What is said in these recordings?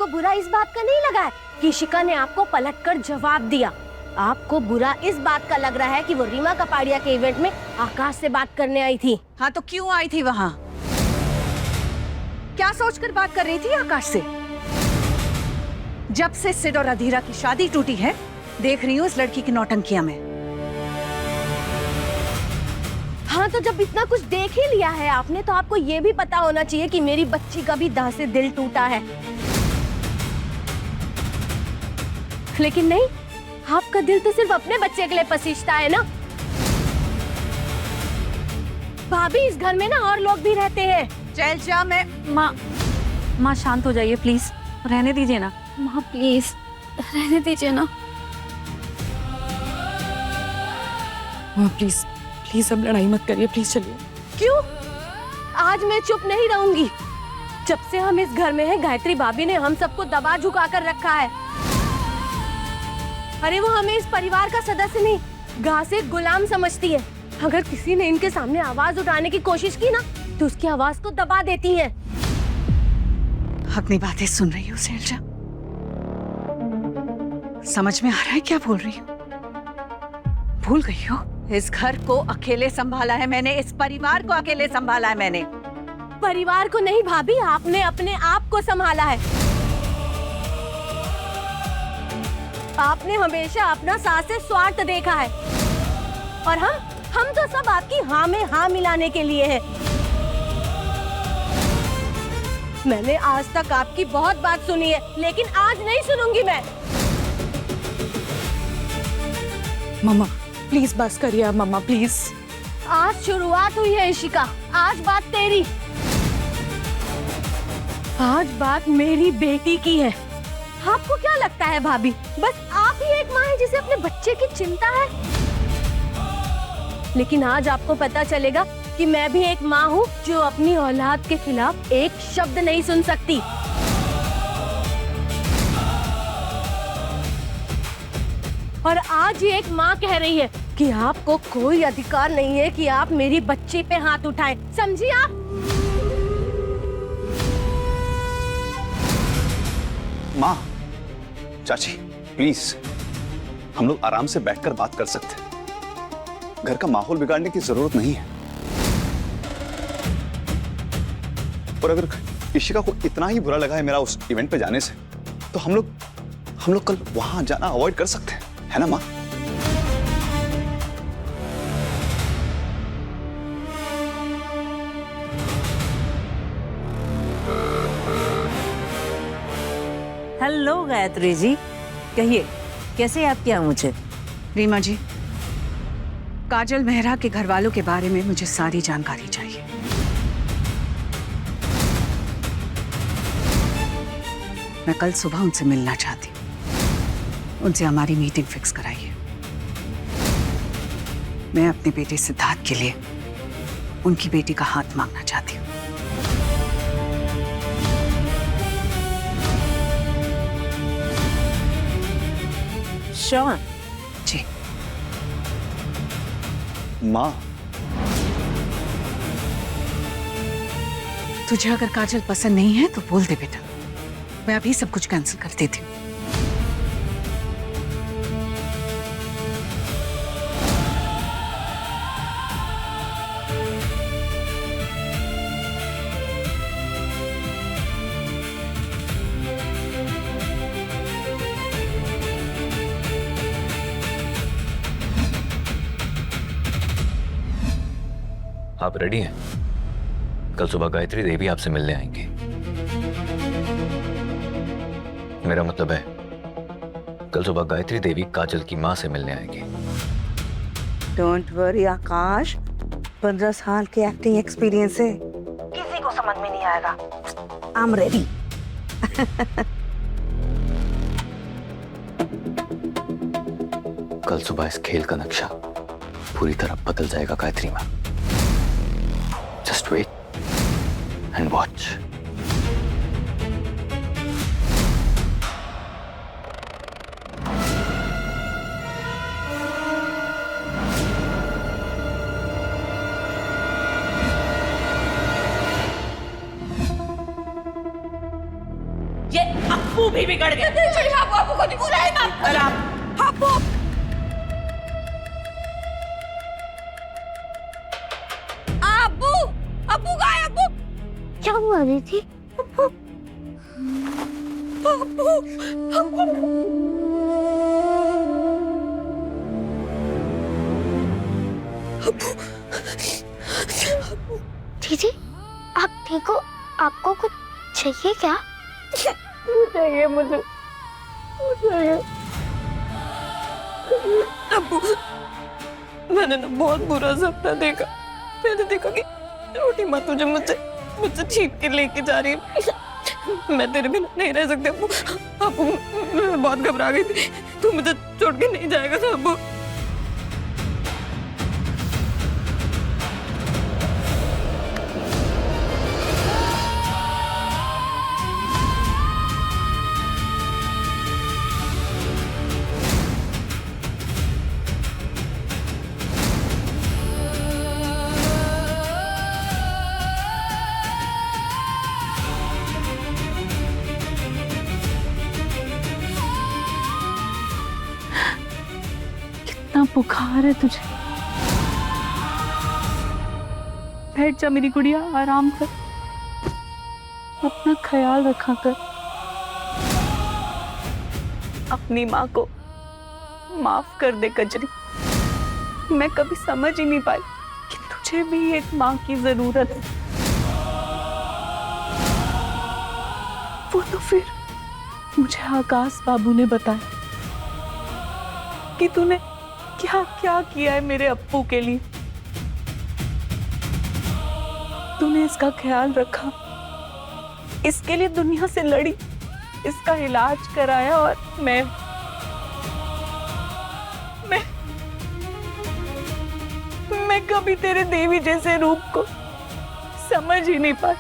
आपको बुरा इस बात का नहीं लगा है कि इशिका ने आपको पलटकर जवाब दिया? आपको बुरा इस बात का लग रहा है कि वो रीमा कपाड़िया के इवेंट में आकाश से बात करने आई थी। हाँ तो क्यों आई थी वहाँ? क्या सोचकर बात कर रही थी आकाश से? जब से सिड और अधीरा की शादी टूटी है, देख रही हूँ इस लड़की की नौटंकियां में। हाँ तो जब इतना कुछ देख ही लिया है आपने, तो आपको ये भी पता होना चाहिए कि मेरी बच्ची का भी दाह से दिल टूटा है। लेकिन नहीं, आपका दिल तो सिर्फ अपने बच्चे के लिए पसीजता है ना। भाभी, इस घर में ना और लोग भी रहते हैं। चल जा। मैं माँ शांत हो जाइए प्लीज, रहने दीजिए ना। माँ प्लीज रहने दीजिए ना। माँ प्लीज प्लीज अब लड़ाई मत करिए, प्लीज चलिए। क्यों? आज मैं चुप नहीं रहूंगी। जब से हम इस घर में हैं, गायत्री भाभी ने हम सबको दबा झुका कर रखा है। अरे वो हमें इस परिवार का सदस्य नहीं, घास एक गुलाम समझती है। अगर किसी ने इनके सामने आवाज उठाने की कोशिश की ना, तो उसकी आवाज को दबा देती है। अपनी बातें सुन रही हो शैलजा? समझ में आ रहा है क्या बोल रही हो? भूल गई हो? इस घर को अकेले संभाला है मैंने, इस परिवार को अकेले संभाला है मैंने। परिवार को नहीं भाभी, आपने अपने आप को संभाला है। आपने हमेशा अपना सासे स्वार्थ देखा है, और हम तो सब आपकी हाँ में हाँ मिलाने के लिए हैं। मैंने आज तक आपकी बहुत बात सुनी है, लेकिन आज नहीं सुनूंगी मैं। मम्मा प्लीज बस करिए आप, मम्मा प्लीज। आज शुरुआत हुई है इशिका, आज बात तेरी। आज बात मेरी बेटी की है। आपको क्या लगता है भाभी, बस आप ही एक माँ है जिसे अपने बच्चे की चिंता है? लेकिन आज आपको पता चलेगा कि मैं भी एक माँ हूँ जो अपनी औलाद के खिलाफ एक शब्द नहीं सुन सकती। और आज ये एक माँ कह रही है कि आपको कोई अधिकार नहीं है कि आप मेरी बच्ची पे हाथ उठाएं। समझी आप? माँ, चाची प्लीज, हम लोग आराम से बैठकर बात कर सकते हैं। घर का माहौल बिगाड़ने की जरूरत नहीं है। और अगर इशिका को इतना ही बुरा लगा है मेरा उस इवेंट पे जाने से, तो हम लोग कल वहां जाना अवॉइड कर सकते हैं, है ना माँ? हेलो गायत्री जी, कहिए कैसे याद किया मुझे? रीमा जी, काजल मेहरा के घर वालों के बारे में मुझे सारी जानकारी चाहिए। मैं कल सुबह उनसे मिलना चाहती हूँ। उनसे हमारी मीटिंग फिक्स कराइए। मैं अपने बेटे सिद्धार्थ के लिए उनकी बेटी का हाथ मांगना चाहती हूँ। श्योर जी। माँ, तुझे अगर काजल पसंद नहीं है तो बोल दे बेटा, मैं अभी सब कुछ कैंसिल कर देती हूँ। आप रेडी हैं? कल सुबह गायत्री देवी आपसे मिलने आएंगी। मेरा मतलब है, कल सुबह गायत्री देवी काजल की माँ से मिलने आएंगी। डोंट वरी आकाश, 15 साल के एक्टिंग एक्सपीरियंस है, किसी को समझ में नहीं आएगा। I am ready. कल सुबह इस खेल का नक्शा पूरी तरह बदल जाएगा गायत्री माँ। Just wait and watch. ये अब्बू भी बिगड़ गए। अब्बू को नहीं बुलाए ना। अब्बू अब्बू अब्बू कहाँ है? अब्बू क्या हुआ थी? दीदी आप ठीक हो? आपको कुछ चाहिए क्या? चाहिए मुझे चाहिए। अब्बू मैंने ना बहुत बुरा सपना देखा। मैंने देखा कि रोटी माँ तुझे मुझसे छीन के लेके जा रही है। मैं तेरे बिना नहीं रह सकती अब्बू। अब्बू मैं बहुत घबरा गई थी। तू मुझे छोड़ के नहीं जाएगा ना अब्बू? इतना बुखार है तुझे? बैठ जा मेरी गुड़िया, आराम कर, अपना ख्याल रखा कर। अपनी माँ को माफ कर दे कजरी। मैं कभी समझ ही नहीं पाई कि तुझे भी एक माँ की जरूरत है। वो तो फिर मुझे आकाश बाबू ने बताया कि तूने क्या क्या किया है मेरे अप्पू के लिए। तूने इसका ख्याल रखा, इसके लिए दुनिया से लड़ी, इसका इलाज कराया, और मैं कभी तेरे देवी जैसे रूप को समझ ही नहीं पाई।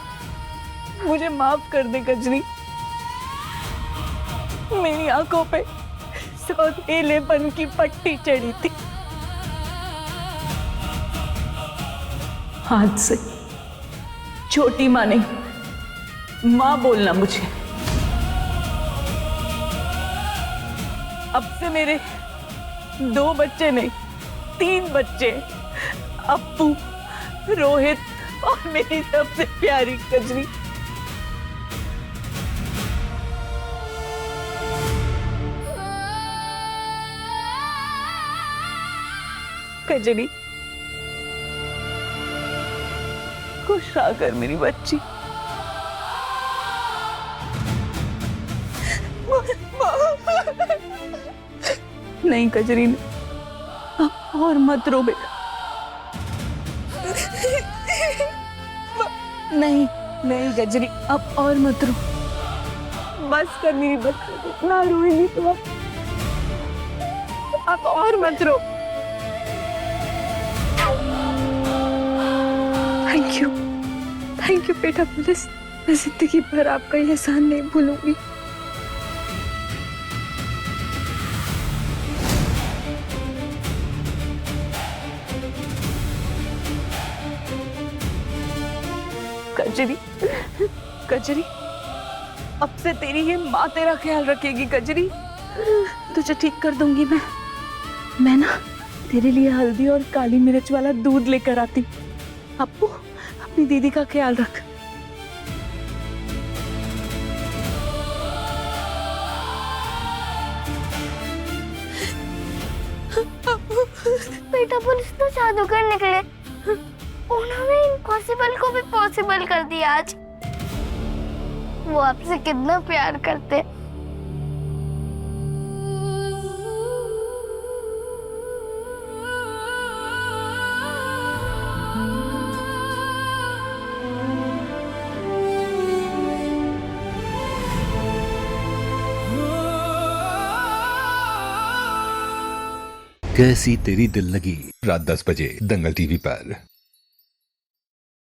मुझे माफ कर दे कजरी। मेरी आंखों पे सौतेलेपन की पट्टी चढ़ी थी। आज से छोटी माँ नहीं, माँ बोलना मुझे। अब से मेरे 2 बच्चे नहीं, 3 बच्चे, अप्पू, रोहित और मेरी सबसे प्यारी कजरी। कजरी खुश रहा कर मेरी बच्ची। नहीं कजरी, अब और मत रो बेटा। नहीं नहीं कजरी, अब और मत रो। बस कर मेरी बच्ची, ना रोएगी तो अब और मत रो। थैंक यू बेटा पुलिस। मैं जिंदगी भर आपका ये एहसान नहीं भूलूंगी। कजरी, कजरी, अब से तेरी ये माँ तेरा ख्याल रखेगी कजरी। तुझे ठीक कर दूंगी मैं ना तेरे लिए हल्दी और काली मिर्च वाला दूध लेकर आती। अप्पू अपनी दीदी का ख्याल रख। बेटा पुलिस तो जादूगर निकले। उन्होंने इम्पॉसिबल को भी पॉसिबल कर दिया आज। वो आपसे कितना प्यार करते। कैसी तेरी दिल लगी, रात 10 बजे दंगल टीवी पर।